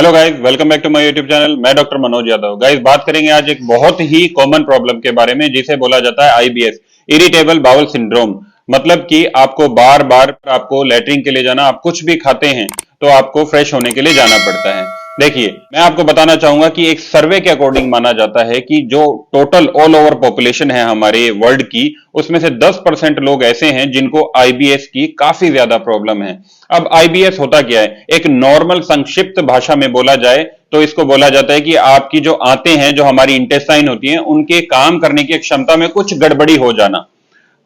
Hello guys, welcome back to my YouTube channel. मैं doctor Manoj Yadav. Guys, बात करेंगे आज एक बहुत ही कॉमन प्रॉब्लम के बारे में जिसे बोला जाता है आईबीएस, इरिटेबल बाउल सिंड्रोम। मतलब कि आपको बार बार आपको लैट्रिन के लिए जाना, आप कुछ भी खाते हैं तो आपको फ्रेश होने के लिए जाना पड़ता है। देखिए, मैं आपको बताना चाहूंगा कि एक सर्वे के अकॉर्डिंग माना जाता है कि जो टोटल ऑल ओवर पॉपुलेशन है हमारे वर्ल्ड की, उसमें से 10% लोग ऐसे हैं जिनको आईबीएस की काफी ज्यादा प्रॉब्लम है। अब आईबीएस होता क्या है? एक नॉर्मल संक्षिप्त भाषा में बोला जाए तो इसको बोला जाता है कि आपकी जो आंतें हैं, जो हमारी इंटेस्टाइन होती हैं, उनके काम करने की क्षमता में कुछ गड़बड़ी हो जाना,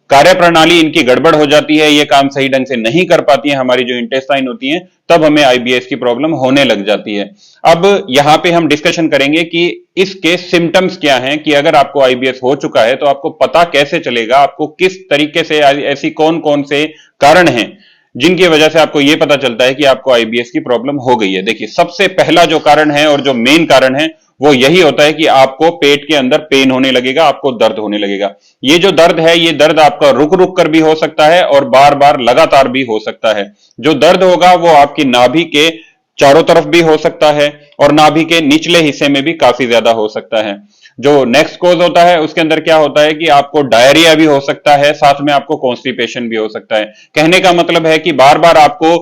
कार्य प्रणाली इनकी गड़बड़ हो जाती है, ये काम सही ढंग से नहीं कर पाती है हमारी जो इंटेस्टाइन होती हैं, तब हमें आईबीएस की प्रॉब्लम होने लग जाती है। अब यहां पे हम डिस्कशन करेंगे कि इसके सिम्टम्स क्या हैं, कि अगर आपको आईबीएस हो चुका है तो आपको पता कैसे चलेगा, आपको किस तरीके से, ऐसी कौन कौन से कारण हैं जिनकी वजह से आपको यह पता चलता है कि आपको आईबीएस की प्रॉब्लम हो गई है। देखिए, सबसे पहला जो कारण है और जो मेन कारण है वो यही होता है कि आपको पेट के अंदर पेन होने लगेगा, आपको दर्द होने लगेगा। ये जो दर्द है, ये दर्द आपका रुक रुक कर भी हो सकता है और बार बार लगातार भी हो सकता है। जो दर्द होगा वो आपकी नाभि के चारों तरफ भी हो सकता है और नाभि के निचले हिस्से में भी काफी ज्यादा हो सकता है। जो नेक्स्ट कॉज होता है उसके अंदर क्या होता है कि आपको डायरिया भी हो सकता है, साथ में आपको कॉन्स्टिपेशन भी हो सकता है। कहने का मतलब है कि बार बार आपको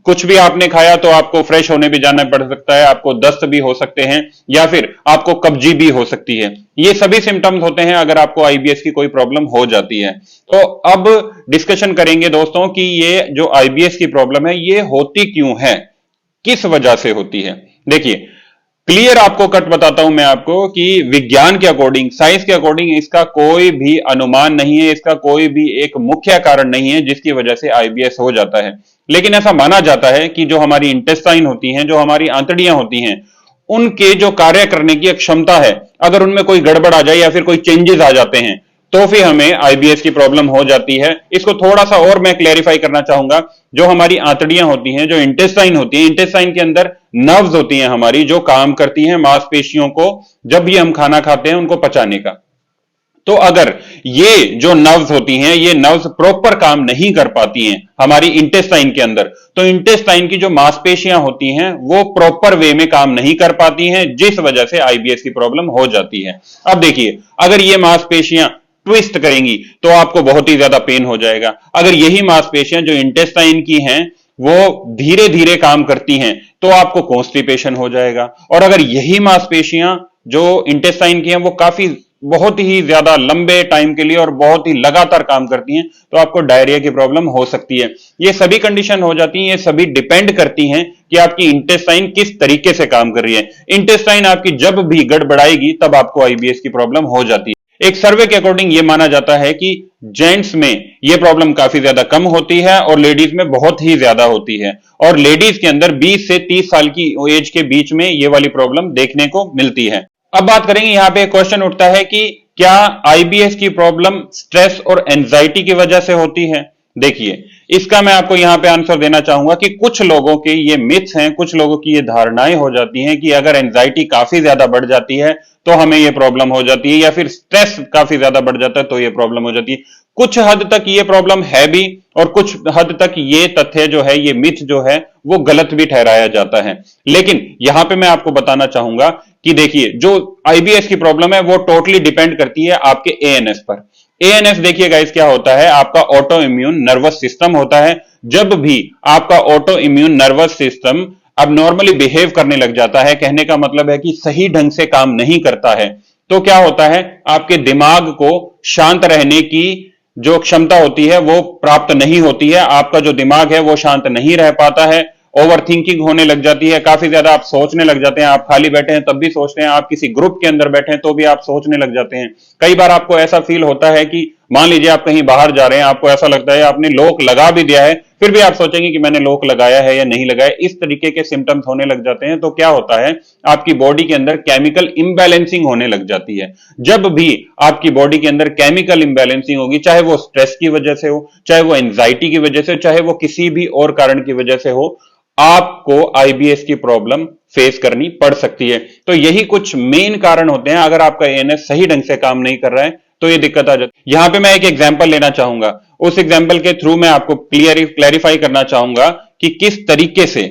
कुछ भी आपने खाया तो आपको फ्रेश होने भी जाना पड़ सकता है, आपको दस्त भी हो सकते हैं या फिर आपको कब्जी भी हो सकती है। ये सभी सिम्टम्स होते हैं अगर आपको आईबीएस की कोई प्रॉब्लम हो जाती है। तो अब डिस्कशन करेंगे दोस्तों कि ये जो आईबीएस की प्रॉब्लम है ये होती क्यों है, किस वजह से होती है। देखिए, क्लियर आपको कट बताता हूं मैं आपको कि विज्ञान के अकॉर्डिंग, साइंस के अकॉर्डिंग इसका कोई भी अनुमान नहीं है, इसका कोई भी एक मुख्य कारण नहीं है जिसकी वजह से आईबीएस हो जाता है। लेकिन ऐसा माना जाता है कि जो हमारी इंटेस्टाइन होती हैं, जो हमारी आंतड़ियां होती हैं, उनके जो कार्य करने की क्षमता है, अगर उनमें कोई गड़बड़ आ जाए या फिर कोई चेंजेस आ जाते हैं तो फिर हमें आईबीएस की प्रॉब्लम हो जाती है। इसको थोड़ा सा और मैं क्लैरिफाई करना चाहूंगा। जो हमारी आंतड़ियां होती हैं, जो इंटेस्टाइन होती हैं, इंटेस्टाइन के अंदर नर्व्स होती हैं हमारी, जो काम करती हैं मांसपेशियों को जब भी हम खाना खाते हैं उनको पचाने का। तो अगर ये जो नर्व्स होती हैं, ये नर्व्स प्रॉपर काम नहीं कर पाती हैं हमारी इंटेस्टाइन के अंदर, तो इंटेस्टाइन की जो मांसपेशियां होती हैं वो प्रॉपर वे में काम नहीं कर पाती हैं, जिस वजह से आईबीएस की प्रॉब्लम हो जाती है। अब देखिए, अगर ये मांसपेशियां ट्विस्ट करेंगी तो आपको बहुत ही ज्यादा पेन हो जाएगा। अगर यही मांसपेशियां जो इंटेस्टाइन की हैं वो धीरे धीरे काम करती हैं तो आपको कॉन्स्टिपेशन हो जाएगा। और अगर यही मांसपेशियां जो इंटेस्टाइन की हैं वो काफी बहुत ही ज्यादा लंबे टाइम के लिए और बहुत ही लगातार काम करती हैं तो आपको डायरिया की प्रॉब्लम हो सकती है। ये सभी कंडीशन हो जाती हैं, ये सभी डिपेंड करती हैं कि आपकी इंटेस्टाइन किस तरीके से काम कर रही है। इंटेस्टाइन आपकी जब भी गड़बड़ाएगी तब आपको आईबीएस की प्रॉब्लम हो जाती है। एक सर्वे के अकॉर्डिंग यह माना जाता है कि जेंट्स में यह प्रॉब्लम काफी ज्यादा कम होती है और लेडीज में बहुत ही ज्यादा होती है। और लेडीज के अंदर 20 से 30 साल की एज के बीच में यह वाली प्रॉब्लम देखने को मिलती है। अब बात करेंगे, यहां पे क्वेश्चन उठता है कि क्या आईबीएस की प्रॉब्लम स्ट्रेस और एंजाइटी की वजह से होती है? देखिए, इसका मैं आपको यहां पे आंसर देना चाहूंगा कि कुछ लोगों के ये मिथ्स हैं, कुछ लोगों की ये धारणाएं हो जाती हैं कि अगर एंजाइटी काफी ज्यादा बढ़ जाती है तो हमें ये प्रॉब्लम हो जाती है, या फिर स्ट्रेस काफी ज्यादा बढ़ जाता है तो ये प्रॉब्लम हो जाती है। कुछ हद तक ये प्रॉब्लम है भी और कुछ हद तक ये तथ्य जो है, ये मिथ जो है वो गलत भी ठहराया जाता है। लेकिन यहां पे मैं आपको बताना चाहूंगा कि देखिए, जो आईबीएस की प्रॉब्लम है वो टोटली डिपेंड करती है आपके एएनएस पर। एएनएस देखिए गाइस क्या होता है, आपका ऑटो इम्यून नर्वस सिस्टम होता है। जब भी आपका ऑटो इम्यून नर्वस सिस्टम अब नॉर्मली बिहेव करने लग जाता है, कहने का मतलब है कि सही ढंग से काम नहीं करता है, तो क्या होता है, आपके दिमाग को शांत रहने की जो क्षमता होती है वो प्राप्त नहीं होती है। आपका जो दिमाग है वो शांत नहीं रह पाता है, ओवर थिंकिंग होने लग जाती है, काफी ज्यादा आप सोचने लग जाते हैं। आप खाली बैठे हैं तब भी सोचते हैं, आप किसी ग्रुप के अंदर बैठे हैं तो भी आप सोचने लग जाते हैं। कई बार आपको ऐसा फील होता है कि मान लीजिए आप कहीं बाहर जा रहे हैं, आपको ऐसा लगता है आपने लॉक लगा भी दिया है, फिर भी आप सोचेंगे कि मैंने लॉक लगाया है या नहीं लगाया। इस तरीके के सिम्टम्स होने लग जाते हैं। तो क्या होता है, आपकी बॉडी के अंदर केमिकल इम्बैलेंसिंग होने लग जाती है। जब भी आपकी बॉडी के अंदर केमिकल इम्बैलेंसिंग होगी, चाहे वो स्ट्रेस की वजह से हो, चाहे वो एंजाइटी की वजह से, चाहे वो किसी भी और कारण की वजह से हो, आपको आईबीएस की प्रॉब्लम फेस करनी पड़ सकती है। तो यही कुछ मेन कारण होते हैं। अगर आपका एएनएस सही ढंग से काम नहीं कर रहा है तो ये दिक्कत आ जाती है। यहां पे मैं एक एग्जांपल लेना चाहूंगा, उस एग्जांपल के थ्रू मैं आपको क्लियरिफाई करना चाहूंगा कि किस तरीके से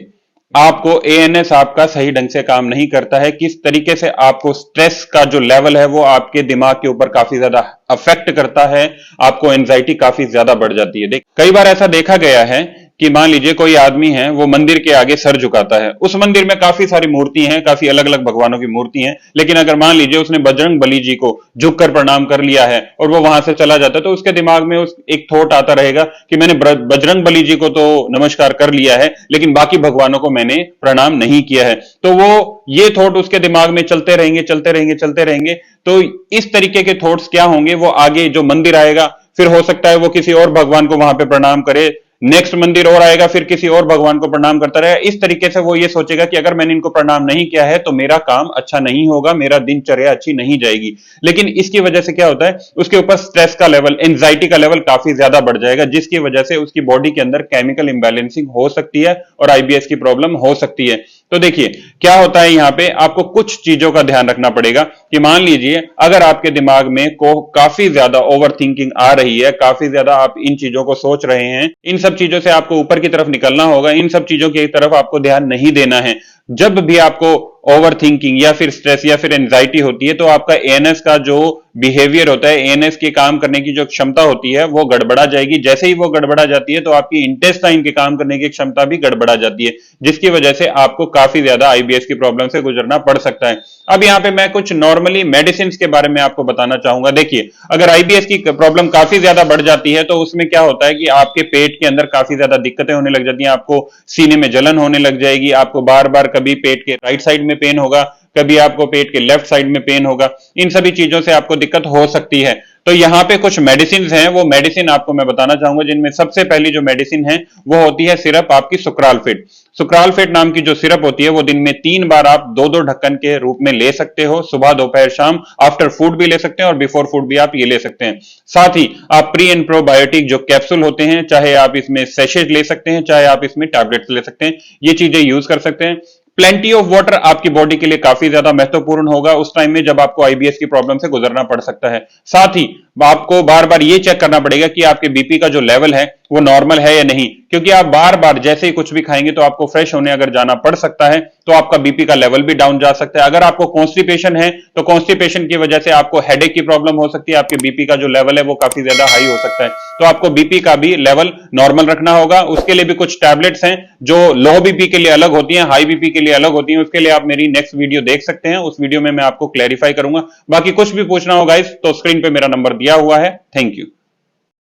आपको एएनएस आपका सही ढंग से काम नहीं करता है, किस तरीके से आपको स्ट्रेस का जो लेवल है वो आपके दिमाग के ऊपर काफी ज्यादा अफेक्ट करता है, आपको एंजाइटी काफी ज्यादा बढ़ जाती है। कई बार ऐसा देखा गया है कि मान लीजिए कोई आदमी है, वो मंदिर के आगे सर झुकाता है, उस मंदिर में काफी सारी मूर्ति हैं, काफी अलग अलग भगवानों की मूर्ति हैं, लेकिन अगर मान लीजिए उसने बजरंग बली जी को झुककर प्रणाम कर लिया है और वो वहां से चला जाता है, तो उसके दिमाग में उस एक थॉट आता रहेगा कि मैंने बजरंग बली जी को तो नमस्कार कर लिया है, लेकिन बाकी भगवानों को मैंने प्रणाम नहीं किया है। तो वो ये थॉट उसके दिमाग में चलते रहेंगे चलते रहेंगे चलते रहेंगे। तो इस तरीके के थॉट्स क्या होंगे, वो आगे जो मंदिर आएगा फिर हो सकता है वो किसी और भगवान को वहां पे प्रणाम करे, नेक्स्ट मंदिर और आएगा फिर किसी और भगवान को प्रणाम करता रहेगा। इस तरीके से वो ये सोचेगा कि अगर मैंने इनको प्रणाम नहीं किया है तो मेरा काम अच्छा नहीं होगा, मेरा दिनचर्या अच्छी नहीं जाएगी। लेकिन इसकी वजह से क्या होता है, उसके ऊपर स्ट्रेस का लेवल, एंजाइटी का लेवल काफी ज्यादा बढ़ जाएगा, जिसकी वजह से उसकी बॉडी के अंदर केमिकल इंबैलेंसिंग हो सकती है और आईबीएस की प्रॉब्लम हो सकती है। तो देखिए क्या होता है, यहां पे आपको कुछ चीजों का ध्यान रखना पड़ेगा कि मान लीजिए अगर आपके दिमाग में को काफी ज्यादा ओवर थिंकिंग आ रही है, काफी ज्यादा आप इन चीजों को सोच रहे हैं, इन सब चीजों से आपको ऊपर की तरफ निकलना होगा, इन सब चीजों की तरफ आपको ध्यान नहीं देना है। जब भी आपको ओवर थिंकिंग या फिर स्ट्रेस या फिर एंजाइटी होती है तो आपका एएनएस का जो बिहेवियर होता है, एएनएस के काम करने की जो क्षमता होती है वो गड़बड़ा जाएगी। जैसे ही वो गड़बड़ा जाती है तो आपकी इंटेस्टाइन के काम करने की क्षमता भी गड़बड़ा जाती है, जिसकी वजह से आपको काफी ज्यादा आईबीएस की प्रॉब्लम से गुजरना पड़ सकता है। अब यहां पे मैं कुछ नॉर्मली मेडिसिन के बारे में आपको बताना चाहूंगा। देखिए अगर आईबीएस की प्रॉब्लम काफी ज्यादा बढ़ जाती है तो उसमें क्या होता है कि आपके पेट के अंदर काफी ज्यादा दिक्कतें होने लग जाती हैं, आपको सीने में जलन होने लग जाएगी, आपको बार बार कभी पेट के राइट साइड में पेन होगा, कभी आपको पेट के लेफ्ट साइड में पेन होगा, इन सभी चीजों से आपको दिक्कत हो सकती है। तो यहां पे कुछ मेडिसिन हैं, वो मेडिसिन आपको मैं बताना चाहूंगा, जिनमें सबसे पहली जो मेडिसिन है वो होती है सिरप आपकी सुक्रालफेट। सुक्रालफेट नाम की जो सिरप होती है वो दिन में 3 बार आप 2-2 ढक्कन के रूप में ले सकते हो, सुबह दोपहर शाम, आफ्टर फूड भी ले सकते हैं और बिफोर फूड भी आप ये ले सकते हैं। साथ ही आप प्री एंड प्रोबायोटिक जो कैप्सूल होते हैं, चाहे आप इसमें सेशेज ले सकते हैं, चाहे आप इसमें टैबलेट्स ले सकते हैं, ये चीजें यूज कर सकते हैं। प्लेंटी ऑफ वाटर आपकी बॉडी के लिए काफी ज्यादा महत्वपूर्ण होगा उस टाइम में जब आपको आईबीएस की प्रॉब्लम से गुजरना पड़ सकता है। साथ ही आपको बार बार ये चेक करना पड़ेगा कि आपके बीपी का जो लेवल है वो नॉर्मल है या नहीं, क्योंकि आप बार बार जैसे ही कुछ भी खाएंगे तो आपको फ्रेश होने अगर जाना पड़ सकता है तो आपका बीपी का लेवल भी डाउन जा सकता है। अगर आपको कॉन्स्टिपेशन है तो कॉन्स्टिपेशन की वजह से आपको हेडेक की प्रॉब्लम हो सकती है, आपके बीपी का जो लेवल है वो काफी ज्यादा हाई हो सकता है। तो आपको बीपी का भी लेवल नॉर्मल रखना होगा। उसके लिए भी कुछ टैबलेट्स हैं जो लो बीपी के लिए अलग होती हैं, हाई बीपी के लिए अलग होती हैं। उसके लिए आप मेरी नेक्स्ट वीडियो देख सकते हैं, उस वीडियो में मैं आपको क्लैरिफाई करूंगा। बाकी कुछ भी पूछना होगा गाइस तो स्क्रीन पे मेरा नंबर दिया हुआ है। Thank you.